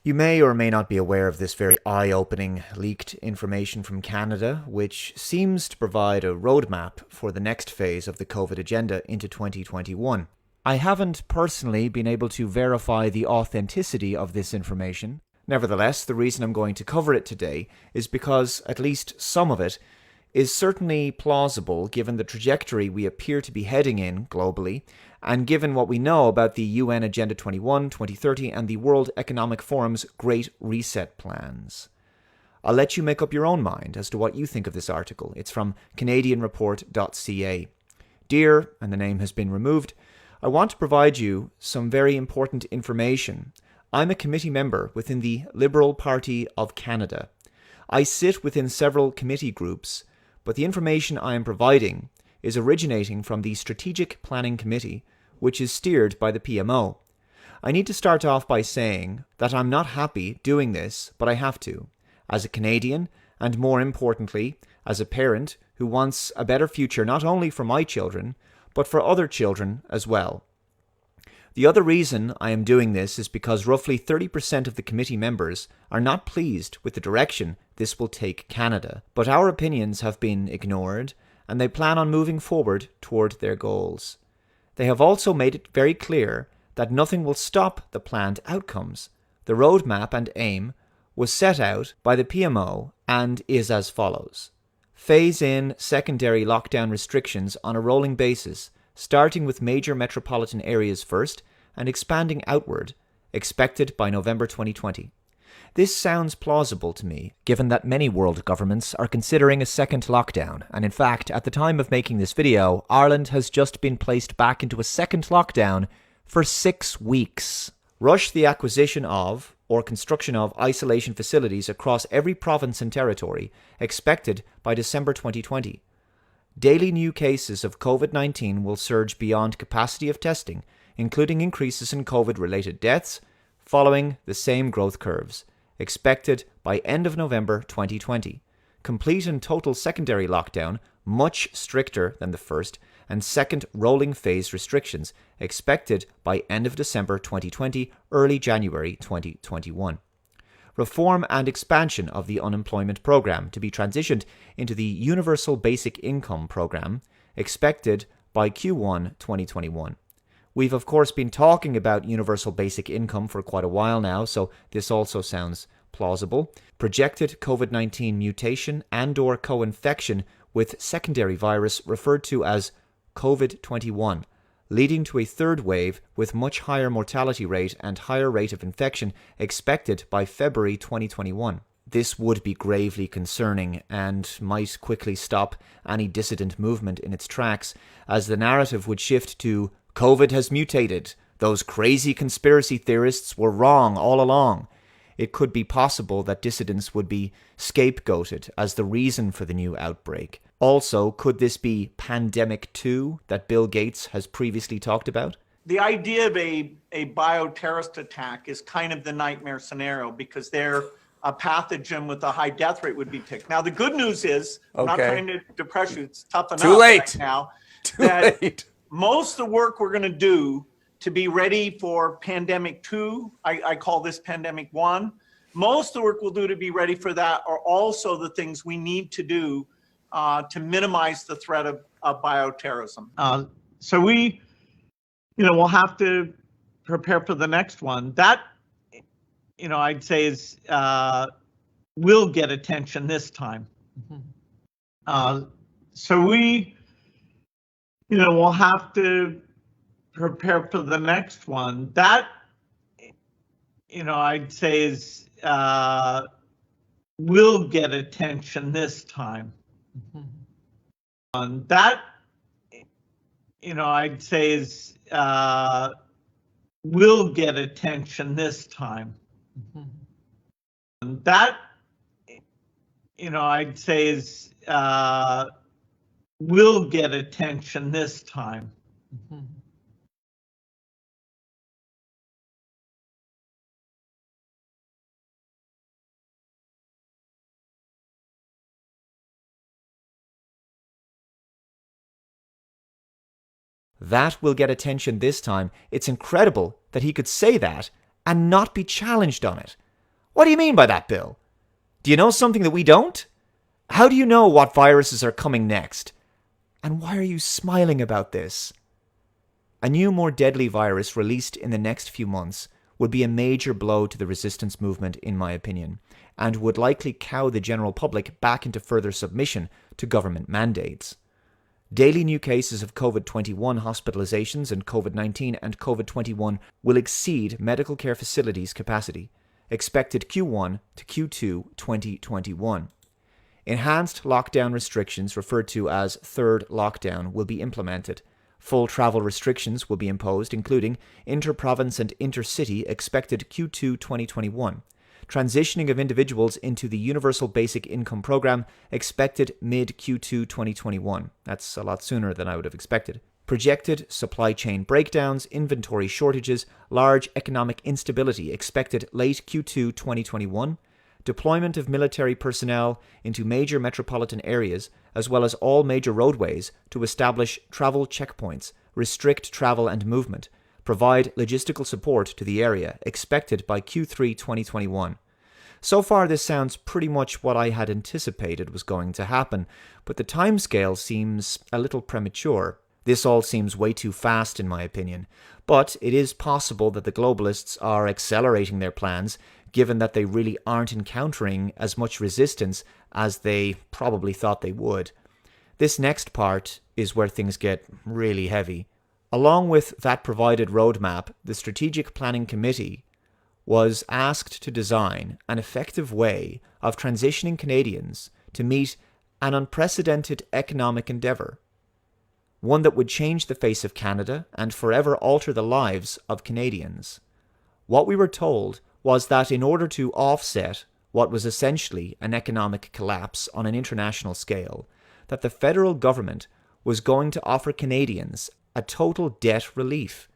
You may or may not be aware of this very eye-opening leaked information from Canada, which seems to provide a roadmap for the next phase of the COVID agenda into 2021. I haven't personally been able to verify the authenticity of this information. Nevertheless, the reason I'm going to cover it today is because at least some of it is certainly plausible given the trajectory we appear to be heading in globally, and given what we know about the UN Agenda 21, 2030 and the World Economic Forum's Great Reset plans. I'll let you make up your own mind as to what you think of this article. It's from CanadianReport.ca. Dear, and the name has been removed, I want to provide you some very important information. I'm a committee member within the Liberal Party of Canada. I sit within several committee groups, but the information I am providing is originating from the Strategic Planning Committee, which is steered by the PMO. I need to start off by saying that I'm not happy doing this, but I have to, as a Canadian, and more importantly, as a parent who wants a better future not only for my children, but for other children as well. The other reason I am doing this is because roughly 30% of the committee members are not pleased with the direction this will take Canada, but our opinions have been ignored, and they plan on moving forward toward their goals. They have also made it very clear that nothing will stop the planned outcomes. The roadmap and aim was set out by the PMO and is as follows. Phase in secondary lockdown restrictions on a rolling basis, starting with major metropolitan areas first and expanding outward, expected by November 2020. This sounds plausible to me, given that many world governments are considering a second lockdown, and in fact, at the time of making this video, Ireland has just been placed back into a second lockdown for 6 weeks. Rush the acquisition of, or construction of, isolation facilities across every province and territory, expected by December 2020. Daily new cases of COVID-19 will surge beyond capacity of testing, including increases in COVID-related deaths, following the same growth curves, expected by end of November 2020. Complete and total secondary lockdown, much stricter than the first, and second rolling phase restrictions, expected by end of December 2020, early January 2021. Reform and expansion of the unemployment program to be transitioned into the Universal Basic Income program, expected by Q1 2021. We've of course been talking about universal basic income for quite a while now, so this also sounds plausible. Projected COVID-19 mutation and/or co-infection with secondary virus referred to as COVID-21, leading to a third wave with much higher mortality rate and higher rate of infection expected by February 2021. This would be gravely concerning and might quickly stop any dissident movement in its tracks, as the narrative would shift to COVID has mutated. Those crazy conspiracy theorists were wrong all along. It could be possible that dissidents would be scapegoated as the reason for the new outbreak. Also, could this be Pandemic 2 that Bill Gates has previously talked about? The idea of a bioterrorist attack is kind of the nightmare scenario because they're a pathogen with a high death rate would be picked. Now, the good news is, I'm not trying to depress you, it's tough enough right now. Most of the work we're going to do to be ready for Pandemic 2, I call this Pandemic 1, most of the work we'll do to be ready for that are also the things we need to do to minimize the threat of bioterrorism. So we, we'll have to prepare for the next one. That, I'd say is, will get attention this time. So we, we'll have to prepare for the next one. That, I'd say is, will get attention this time. That, I'd say is, will get attention this time. That, I'd say is, will get attention this time. That will get attention this time. It's incredible that he could say that and not be challenged on it. What do you mean by that, Bill? Do you know something that we don't? How do you know what viruses are coming next? And why are you smiling about this? A new, more deadly virus released in the next few months would be a major blow to the resistance movement, in my opinion, and would likely cow the general public back into further submission to government mandates. Daily new cases of COVID-21 hospitalizations and COVID-19 and COVID-21 will exceed medical care facilities' capacity, expected Q1 to Q2 2021. Enhanced lockdown restrictions, referred to as third lockdown, will be implemented. Full travel restrictions will be imposed, including inter-province and intercity, expected Q2 2021. Transitioning of individuals into the Universal Basic Income Program, expected mid-Q2 2021. That's a lot sooner than I would have expected. Projected supply chain breakdowns, inventory shortages, large economic instability, expected late Q2 2021. Deployment of military personnel into major metropolitan areas, as well as all major roadways, to establish travel checkpoints, restrict travel and movement, provide logistical support to the area, expected by Q3 2021. So far, this sounds pretty much what I had anticipated was going to happen, but the timescale seems a little premature. This all seems way too fast, in my opinion, but it is possible that the globalists are accelerating their plans, given that they really aren't encountering as much resistance as they probably thought they would. This next part is where things get really heavy. Along with that provided roadmap, the Strategic Planning Committee was asked to design an effective way of transitioning Canadians to meet an unprecedented economic endeavour, one that would change the face of Canada and forever alter the lives of Canadians. What we were told was that in order to offset what was essentially an economic collapse on an international scale, that the federal government was going to offer Canadians a total debt relief.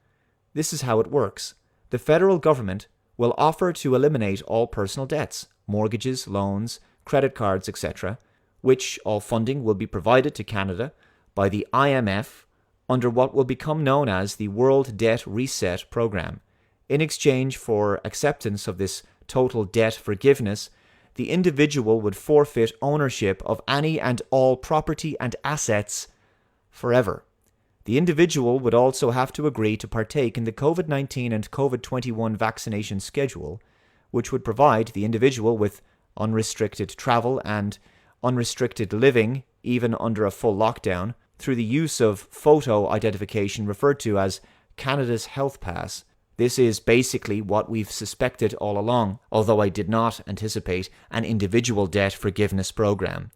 This is how it works. The federal government will offer to eliminate all personal debts, mortgages, loans, credit cards, etc., which all funding will be provided to Canada by the IMF under what will become known as the World Debt Reset Program. In exchange for acceptance of this total debt forgiveness, the individual would forfeit ownership of any and all property and assets forever. The individual would also have to agree to partake in the COVID-19 and COVID-21 vaccination schedule, which would provide the individual with unrestricted travel and unrestricted living, even under a full lockdown, through the use of photo identification referred to as Canada's Health Pass. This is basically what we've suspected all along, although I did not anticipate an individual debt forgiveness program.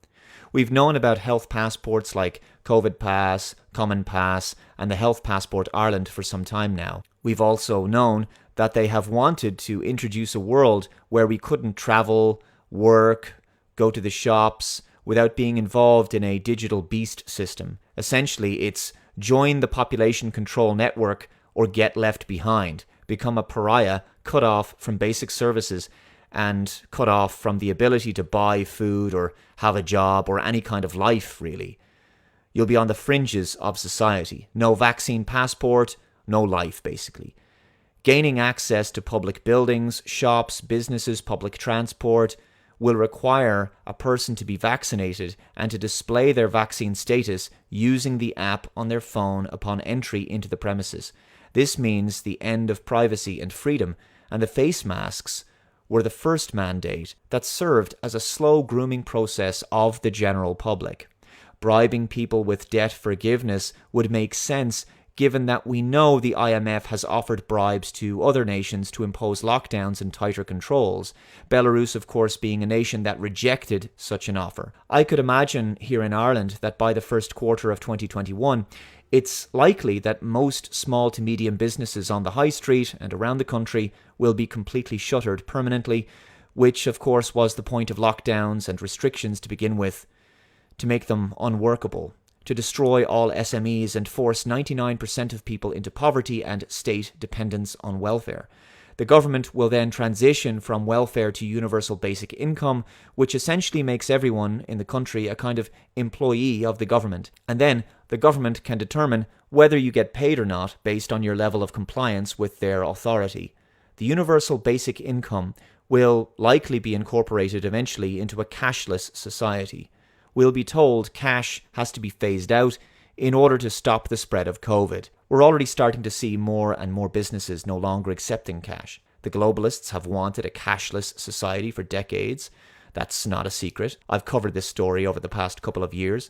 We've known about health passports like COVID Pass, Common Pass, and the Health Passport Ireland for some time now. We've also known that they have wanted to introduce a world where we couldn't travel, work, go to the shops without being involved in a digital beast system. Essentially, it's join the population control network or get left behind, become a pariah, cut off from basic services and cut off from the ability to buy food or have a job or any kind of life, really. You'll be on the fringes of society. No vaccine passport, no life, basically. Gaining access to public buildings, shops, businesses, public transport will require a person to be vaccinated and to display their vaccine status using the app on their phone upon entry into the premises. This means the end of privacy and freedom, and the face masks were the first mandate that served as a slow grooming process of the general public. Bribing people with debt forgiveness would make sense given that we know the IMF has offered bribes to other nations to impose lockdowns and tighter controls, Belarus, of course, being a nation that rejected such an offer. I could imagine here in Ireland that by the first quarter of 2021, it's likely that most small to medium businesses on the high street and around the country will be completely shuttered permanently, which of course was the point of lockdowns and restrictions to begin with, to make them unworkable, to destroy all SMEs and force 99% of people into poverty and state dependence on welfare. The government will then transition from welfare to universal basic income, which essentially makes everyone in the country a kind of employee of the government. And then the government can determine whether you get paid or not based on your level of compliance with their authority. The universal basic income will likely be incorporated eventually into a cashless society. We'll be told cash has to be phased out in order to stop the spread of COVID. We're already starting to see more and more businesses no longer accepting cash. The globalists have wanted a cashless society for decades. That's not a secret. I've covered this story over the past couple of years.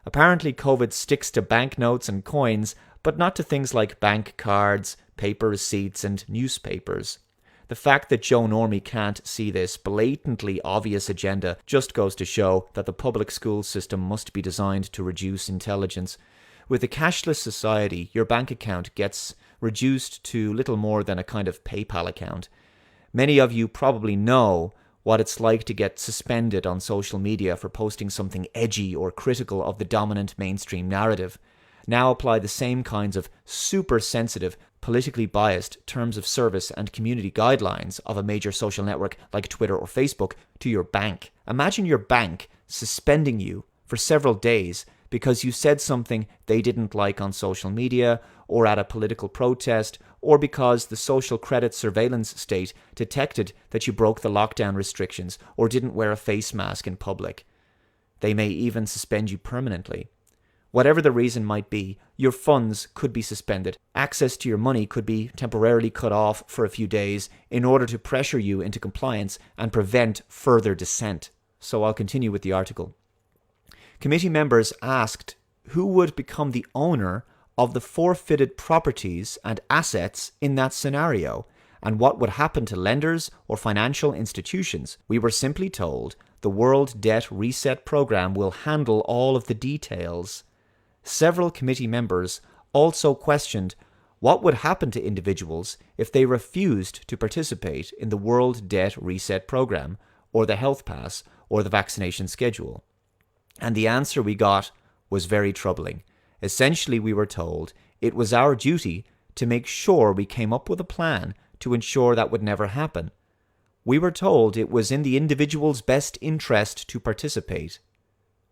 Apparently, COVID sticks to banknotes and coins, but not to things like bank cards, paper receipts, and newspapers. The fact that Joe Normie can't see this blatantly obvious agenda just goes to show that the public school system must be designed to reduce intelligence. With a cashless society, your bank account gets reduced to little more than a kind of PayPal account. Many of you probably know what it's like to get suspended on social media for posting something edgy or critical of the dominant mainstream narrative. Now apply the same kinds of super sensitive, politically biased terms of service and community guidelines of a major social network like Twitter or Facebook to your bank. Imagine your bank suspending you for several days because you said something they didn't like on social media or at a political protest, or because the social credit surveillance state detected that you broke the lockdown restrictions or didn't wear a face mask in public. They may even suspend you permanently. Whatever the reason might be, your funds could be suspended. Access to your money could be temporarily cut off for a few days in order to pressure you into compliance and prevent further dissent. So I'll continue with the article. Committee members asked who would become the owner of the forfeited properties and assets in that scenario, and what would happen to lenders or financial institutions. We were simply told the World Debt Reset Program will handle all of the details. Several committee members also questioned what would happen to individuals if they refused to participate in the World Debt Reset Program, or the Health Pass, or the vaccination schedule. And the answer we got was very troubling. Essentially, we were told it was our duty to make sure we came up with a plan to ensure that would never happen. We were told it was in the individual's best interest to participate.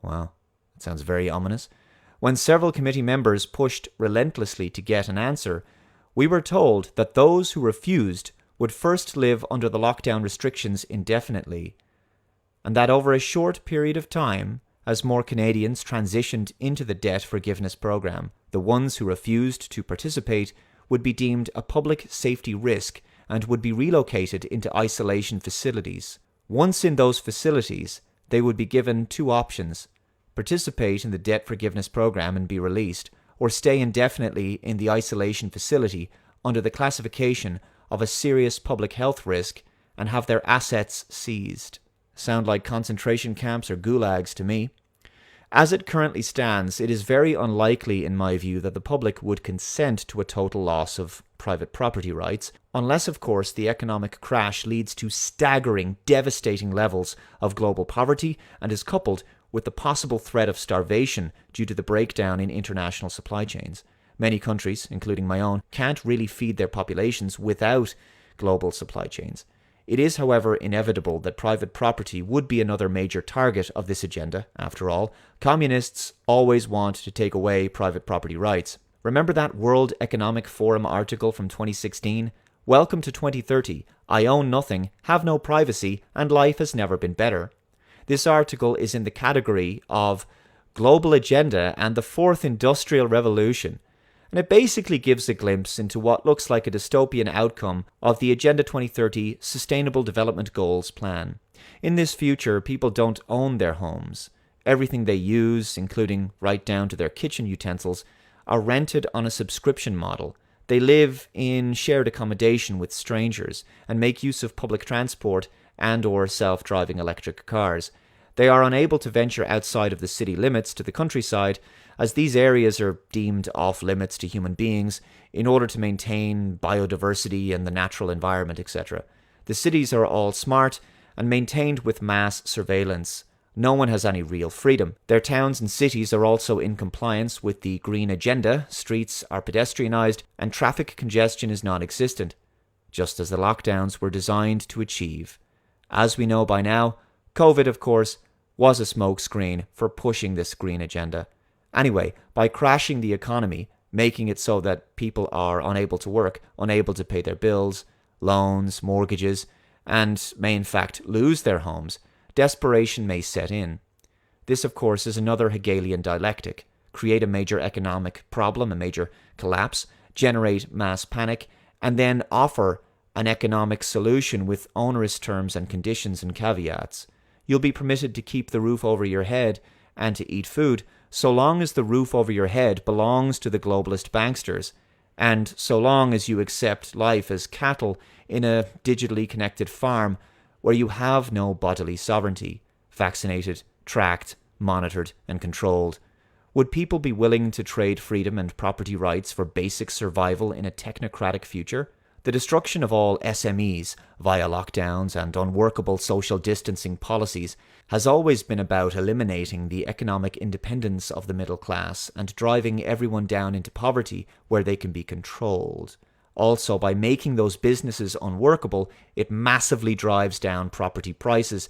Wow, that sounds very ominous. When several committee members pushed relentlessly to get an answer, we were told that those who refused would first live under the lockdown restrictions indefinitely, and that over a short period of time, as more Canadians transitioned into the debt forgiveness program, the ones who refused to participate would be deemed a public safety risk and would be relocated into isolation facilities. Once in those facilities, they would be given two options: participate in the debt forgiveness program and be released, or stay indefinitely in the isolation facility under the classification of a serious public health risk and have their assets seized. Sound like concentration camps or gulags to me. As it currently stands, it is very unlikely, in my view, that the public would consent to a total loss of private property rights, unless, of course, the economic crash leads to staggering, devastating levels of global poverty and is coupled with the possible threat of starvation due to the breakdown in international supply chains. Many countries, including my own, can't really feed their populations without global supply chains. It is, however, inevitable that private property would be another major target of this agenda. After all, communists always want to take away private property rights. Remember that World Economic Forum article from 2016? Welcome to 2030. I own nothing, have no privacy, and life has never been better. This article is in the category of global agenda and the fourth industrial revolution, and it basically gives a glimpse into what looks like a dystopian outcome of the Agenda 2030 Sustainable Development Goals plan. In this future, people don't own their homes. Everything they use, including right down to their kitchen utensils, are rented on a subscription model. They live in shared accommodation with strangers and make use of public transport and/or self-driving electric cars. They are unable to venture outside of the city limits to the countryside, as these areas are deemed off-limits to human beings in order to maintain biodiversity and the natural environment, etc. The cities are all smart and maintained with mass surveillance. No one has any real freedom. Their towns and cities are also in compliance with the green agenda, streets are pedestrianised, and traffic congestion is non-existent, just as the lockdowns were designed to achieve. As we know by now, COVID, of course, was a smokescreen for pushing this green agenda. Anyway, by crashing the economy, making it so that people are unable to work, unable to pay their bills, loans, mortgages, and may in fact lose their homes, desperation may set in. This, of course, is another Hegelian dialectic: create a major economic problem, a major collapse, generate mass panic, and then offer an economic solution with onerous terms and conditions and caveats. You'll be permitted to keep the roof over your head and to eat food, so long as the roof over your head belongs to the globalist banksters, and so long as you accept life as cattle in a digitally connected farm where you have no bodily sovereignty, vaccinated, tracked, monitored, and controlled. Would people be willing to trade freedom and property rights for basic survival in a technocratic future? The destruction of all SMEs via lockdowns and unworkable social distancing policies has always been about eliminating the economic independence of the middle class and driving everyone down into poverty where they can be controlled. Also, by making those businesses unworkable, it massively drives down property prices,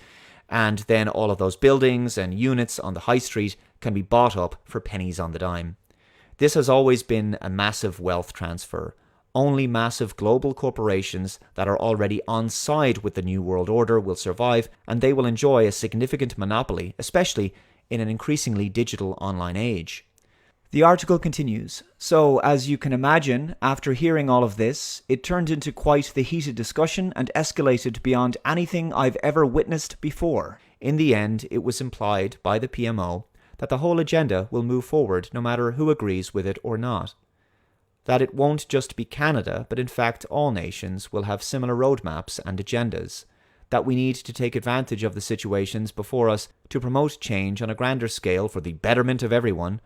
and then all of those buildings and units on the high street can be bought up for pennies on the dime. This has always been a massive wealth transfer. Only massive global corporations that are already on side with the New World Order will survive, and they will enjoy a significant monopoly, especially in an increasingly digital online age. The article continues. So, as you can imagine, after hearing all of this, it turned into quite the heated discussion and escalated beyond anything I've ever witnessed before. In the end, it was implied by the PMO that the whole agenda will move forward no matter who agrees with it or not. That it won't just be Canada, but in fact all nations will have similar roadmaps and agendas. That we need to take advantage of the situations before us to promote change on a grander scale for the betterment of everyone.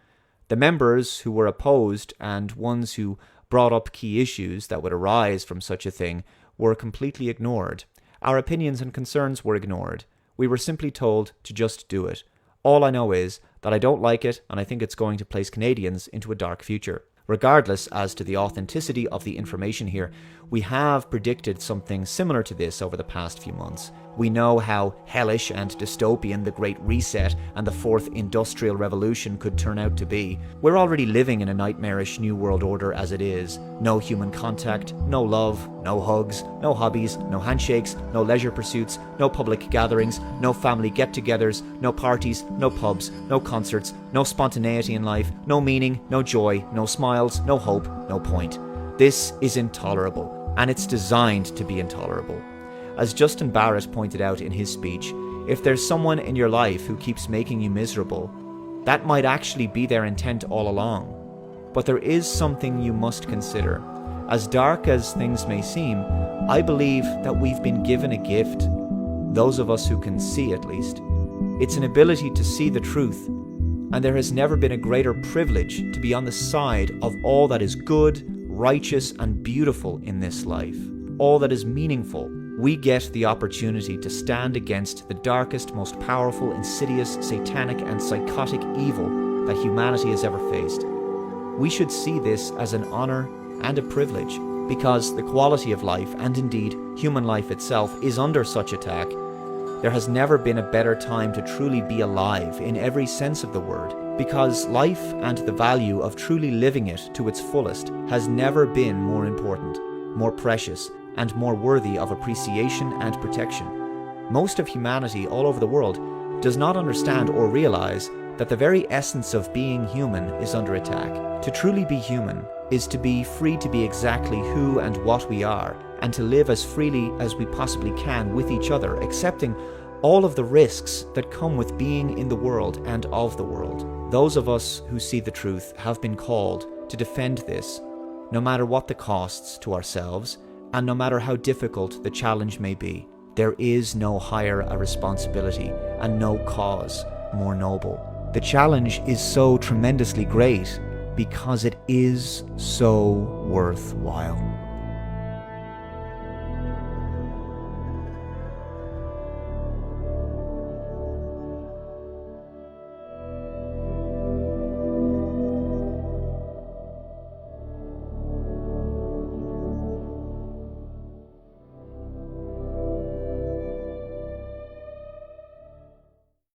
The members who were opposed and ones who brought up key issues that would arise from such a thing were completely ignored. Our opinions and concerns were ignored. We were simply told to just do it. All I know is that I don't like it, and I think it's going to place Canadians into a dark future. Regardless as to the authenticity of the information here, we have predicted something similar to this over the past few months. We know how hellish and dystopian the Great Reset and the Fourth Industrial Revolution could turn out to be. We're already living in a nightmarish New World Order as it is. No human contact, no love, no hugs, no hobbies, no handshakes, no leisure pursuits, no public gatherings, no family get-togethers, no parties, no pubs, no concerts, no spontaneity in life, no meaning, no joy, no smiles, no hope, no point. This is intolerable, and it's designed to be intolerable. As Justin Barrett pointed out in his speech, if there's someone in your life who keeps making you miserable, that might actually be their intent all along. But there is something you must consider. As dark as things may seem, I believe that we've been given a gift, those of us who can see at least. It's an ability to see the truth, and there has never been a greater privilege to be on the side of all that is good, righteous, and beautiful in this life, all that is meaningful. We get the opportunity to stand against the darkest, most powerful, insidious, satanic, and psychotic evil that humanity has ever faced. We should see this as an honor and a privilege, because the quality of life, and indeed human life itself, is under such attack. There has never been a better time to truly be alive in every sense of the word, because life and the value of truly living it to its fullest has never been more important, more precious, and more worthy of appreciation and protection. Most of humanity all over the world does not understand or realize that the very essence of being human is under attack. To truly be human is to be free to be exactly who and what we are, and to live as freely as we possibly can with each other, accepting all of the risks that come with being in the world and of the world. Those of us who see the truth have been called to defend this, no matter what the costs to ourselves, and no matter how difficult the challenge may be. There is no higher a responsibility and no cause more noble. The challenge is so tremendously great because it is so worthwhile.